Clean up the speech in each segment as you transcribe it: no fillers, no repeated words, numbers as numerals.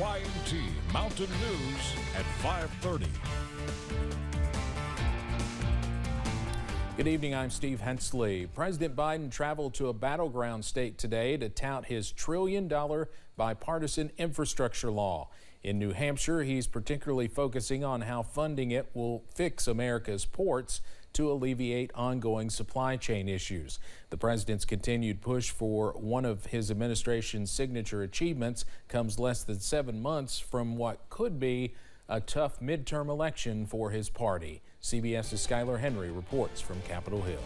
WYMT Mountain News at 5:30. Good evening, I'm Steve Hensley. President Biden traveled to a battleground state today to tout his trillion-dollar bipartisan infrastructure law. In New Hampshire, he's particularly focusing on how funding it will fix America's ports to alleviate ongoing supply chain issues. The president's continued push for one of his administration's signature achievements comes less than 7 months from what could be a tough midterm election for his party. CBS's Skylar Henry reports from Capitol Hill.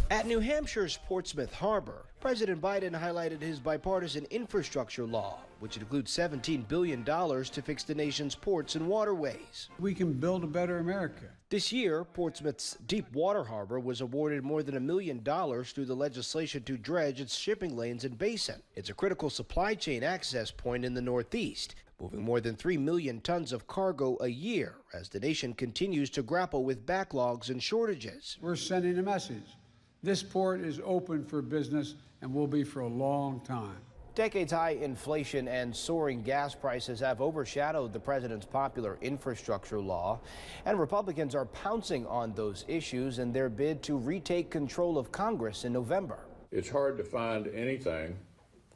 At New Hampshire's Portsmouth Harbor, President Biden highlighted his bipartisan infrastructure law, which includes $17 billion to fix the nation's ports and waterways. We can build a better America. This year, Portsmouth's deep water harbor was awarded more than $1 million through the legislation to dredge its shipping lanes and basin. It's a critical supply chain access point in the Northeast, moving more than 3 million tons of cargo a year as the nation continues to grapple with backlogs and shortages. We're sending a message. This port is open for business and will be for a long time. Decades-high inflation and soaring gas prices have overshadowed the president's popular infrastructure law, and Republicans are pouncing on those issues in their bid to retake control of Congress in November. It's hard to find anything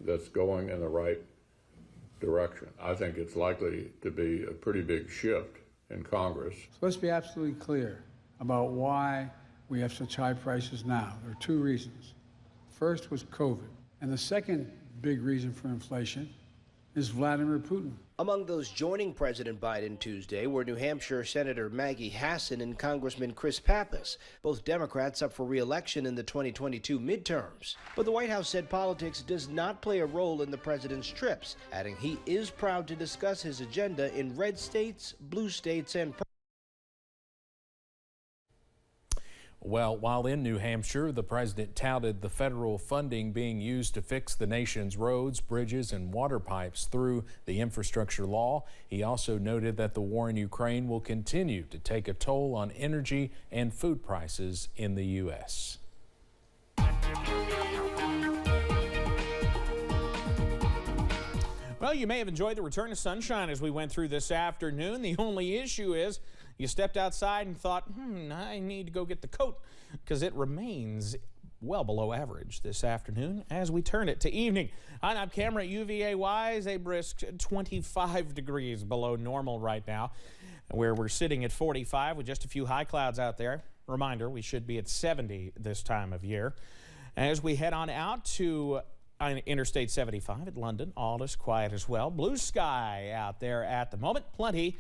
that's going in the right direction. I think it's likely to be a pretty big shift in Congress. So let's be absolutely clear about why we have such high prices now. There are two reasons. First was COVID, and the second big reason for inflation is Vladimir Putin. Among those joining President Biden Tuesday were New Hampshire Senator Maggie Hassan and Congressman Chris Pappas, both Democrats up for re-election in the 2022 midterms. But the White House said politics does not play a role in the president's trips, adding he is proud to discuss his agenda in red states, blue states, and Well, while in New Hampshire, the president touted the federal funding being used to fix the nation's roads, bridges, and water pipes through the infrastructure law. He also noted that the war in Ukraine will continue to take a toll on energy and food prices in the U.S. Well, you may have enjoyed the return of sunshine as we went through this afternoon. The only issue is you stepped outside and thought, I need to go get the coat, because it remains well below average this afternoon as we turn it to evening. On camera at UVA-wise, a brisk 25 degrees below normal right now, where we're sitting at 45 with just a few high clouds out there. Reminder, we should be at 70 this time of year. As we head on out to Interstate 75 at London, all is quiet as well. Blue sky out there at the moment. Plenty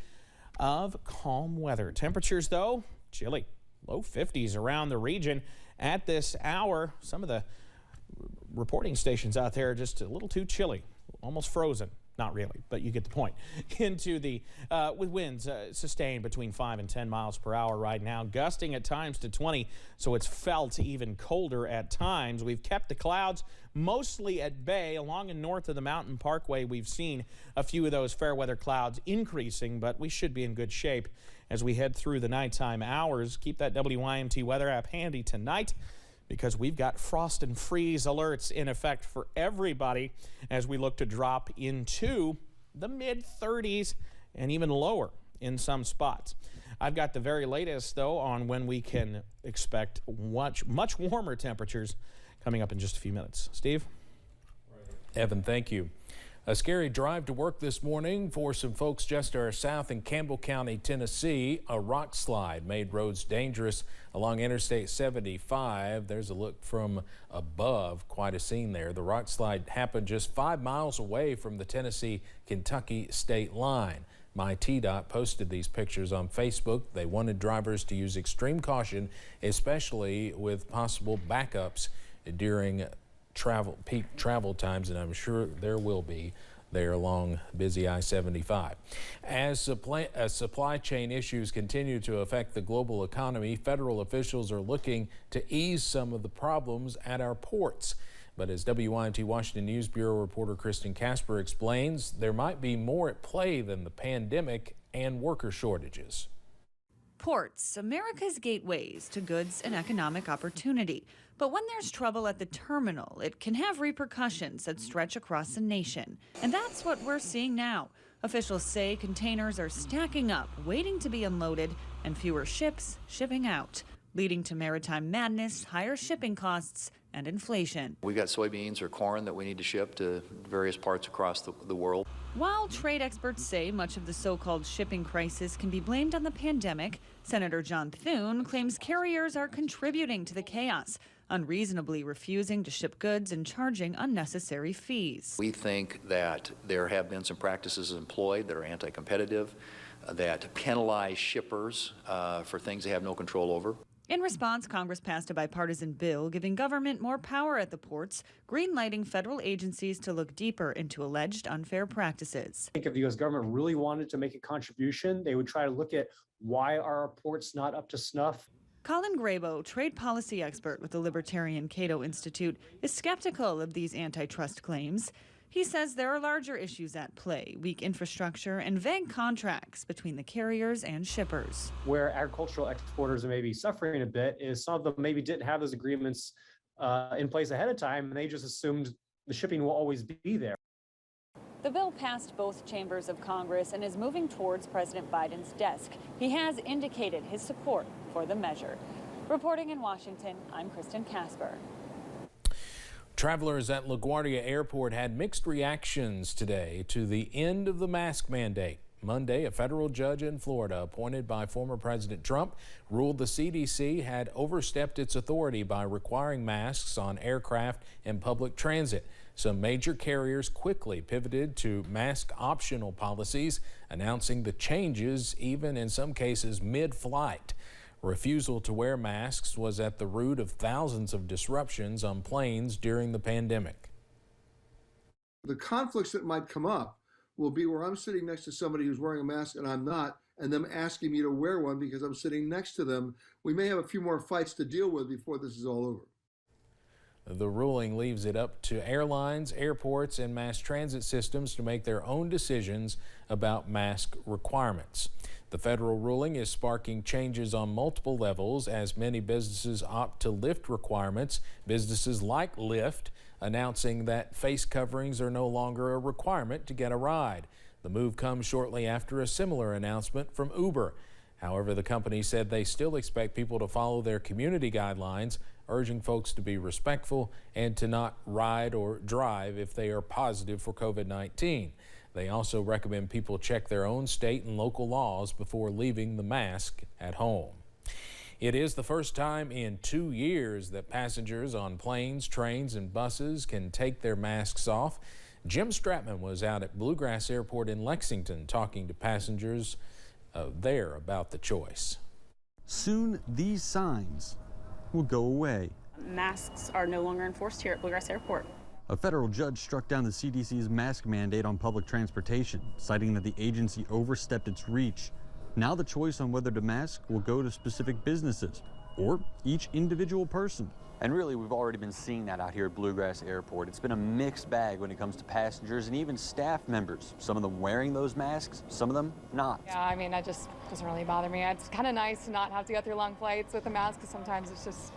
of calm weather. Temperatures, though, chilly. Low 50s around the region at this hour. Some of the reporting stations out there are just a little too chilly, almost frozen. Not really, but you get the point. Into the, with winds sustained between 5 and 10 miles per hour right now, gusting at times to 20, so it's felt even colder at times. We've kept the clouds mostly at bay. Along and north of the Mountain Parkway, we've seen a few of those fair weather clouds increasing, but we should be in good shape as we head through the nighttime hours. Keep that WYMT weather app handy tonight, because we've got frost and freeze alerts in effect for everybody as we look to drop into the mid-30s and even lower in some spots. I've got the very latest, though, on when we can expect much warmer temperatures coming up in just a few minutes. Steve? Evan, thank you. A scary drive to work this morning for some folks just to our south in Campbell County, Tennessee. A rock slide made roads dangerous along Interstate 75. There's a look from above. Quite a scene there. The rock slide happened just 5 miles away from the Tennessee-Kentucky state line. MyTDOT posted these pictures on Facebook. They wanted drivers to use extreme caution, especially with possible backups during peak travel times, and I'm sure there will be there along busy I-75. As supply chain issues continue to affect the global economy, federal officials are looking to ease some of the problems at our ports. But as WYMT Washington News Bureau reporter Kristen Casper explains, there might be more at play than the pandemic and worker shortages. Ports, America's gateways to goods and economic opportunity. But when there's trouble at the terminal, it can have repercussions that stretch across the nation. And that's what we're seeing now. Officials say containers are stacking up, waiting to be unloaded, and fewer ships shipping out, leading to maritime madness, higher shipping costs, and inflation. We've got soybeans or corn that we need to ship to various parts across the world. While trade experts say much of the so-called shipping crisis can be blamed on the pandemic, Senator John Thune claims carriers are contributing to the chaos, unreasonably refusing to ship goods and charging unnecessary fees. We think that there have been some practices employed that are anti-competitive, that penalize shippers for things they have no control over. In response, Congress passed a bipartisan bill giving government more power at the ports, greenlighting federal agencies to look deeper into alleged unfair practices. I think if the U.S. government really wanted to make a contribution, they would try to look at why are our ports not up to snuff. Colin Grabow, trade policy expert with the Libertarian Cato Institute, is skeptical of these antitrust claims. He says there are larger issues at play, weak infrastructure and vague contracts between the carriers and shippers. Where agricultural exporters are maybe suffering a bit is some of them maybe didn't have those agreements in place ahead of time, and they just assumed the shipping will always be there. The bill passed both chambers of Congress and is moving towards President Biden's desk. He has indicated his support for the measure. Reporting in Washington, I'm Kristen Casper. Travelers at LaGuardia Airport had mixed reactions today to the end of the mask mandate. Monday, a federal judge in Florida appointed by former President Trump ruled the CDC had overstepped its authority by requiring masks on aircraft and public transit. Some major carriers quickly pivoted to mask optional policies, announcing the changes even in some cases mid-flight. Refusal to wear masks was at the root of thousands of disruptions on planes during the pandemic. The conflicts that might come up will be where I'm sitting next to somebody who's wearing a mask and I'm not, and them asking me to wear one because I'm sitting next to them. We may have a few more fights to deal with before this is all over. The ruling leaves it up to airlines, airports, and mass transit systems to make their own decisions about mask requirements. The federal ruling is sparking changes on multiple levels as many businesses opt to lift requirements. Businesses like Lyft announcing that face coverings are no longer a requirement to get a ride. The move comes shortly after a similar announcement from Uber. However, the company said they still expect people to follow their community guidelines, urging folks to be respectful and to not ride or drive if they are positive for COVID-19. They also recommend people check their own state and local laws before leaving the mask at home. It is the first time in 2 years that passengers on planes, trains, and buses can take their masks off. Jim Stratman was out at Bluegrass Airport in Lexington talking to passengers there about the choice. Soon these signs will go away. Masks are no longer enforced here at Bluegrass Airport. A federal judge struck down the CDC's mask mandate on public transportation, citing that the agency overstepped its reach. Now the choice on whether to mask will go to specific businesses or each individual person. And really, we've already been seeing that out here at Bluegrass Airport. It's been a mixed bag when it comes to passengers and even staff members. Some of them wearing those masks, some of them not. Yeah, I mean, that just doesn't really bother me. It's kind of nice to not have to go through long flights with a mask, because sometimes it's just,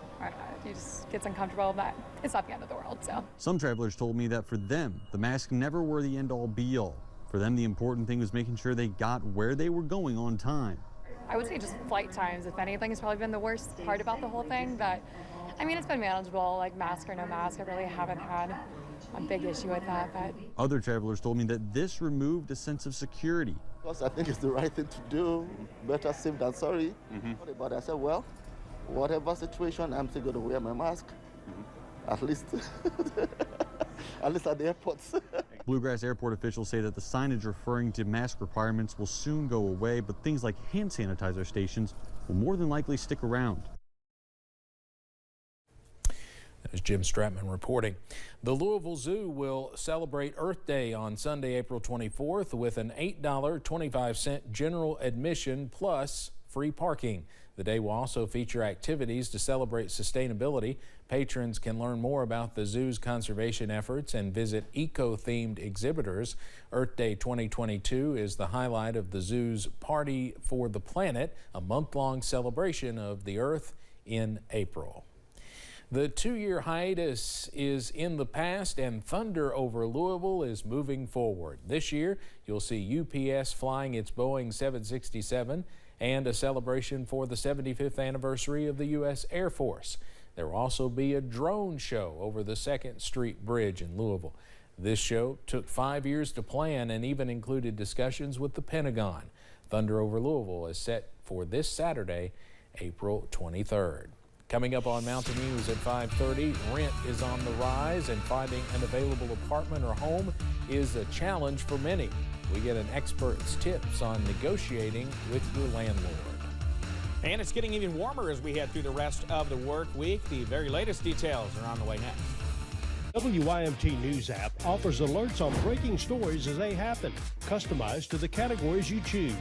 you just get uncomfortable, but it's not the end of the world, so. Some travelers told me that for them, the masks never were the end-all be-all. For them, the important thing was making sure they got where they were going on time. I would say just flight times, if anything, has probably been the worst part about the whole thing, but I mean, it's been manageable, like mask or no mask. I really haven't had a big issue with that. But other travelers told me that this removed a sense of security. Because I think it's the right thing to do. Better safe than sorry. But I said, well, whatever situation, I'm still going to wear my mask. At least at the airports. Bluegrass Airport officials say that the signage referring to mask requirements will soon go away, but things like hand sanitizer stations will more than likely stick around. As Jim Stratman reporting. The Louisville Zoo will celebrate Earth Day on Sunday, April 24th with an $8.25 general admission plus free parking. The day will also feature activities to celebrate sustainability. Patrons can learn more about the zoo's conservation efforts and visit eco-themed exhibitors. Earth Day 2022 is the highlight of the zoo's Party for the Planet, a month-long celebration of the Earth in April. The 2-year hiatus is in the past, and thunder over Louisville is moving forward. This year, you'll see UPS flying its Boeing 767 and a celebration for the 75th anniversary of the U.S. Air Force. There will also be a drone show over the 2nd Street Bridge in Louisville. This show took 5 years to plan and even included discussions with the Pentagon. Thunder over Louisville is set for this Saturday, April 23rd. Coming up on Mountain News at 5:30, rent is on the rise and finding an available apartment or home is a challenge for many. We get an expert's tips on negotiating with your landlord. And it's getting even warmer as we head through the rest of the work week. The very latest details are on the way next. WYMT News app offers alerts on breaking stories as they happen, customized to the categories you choose.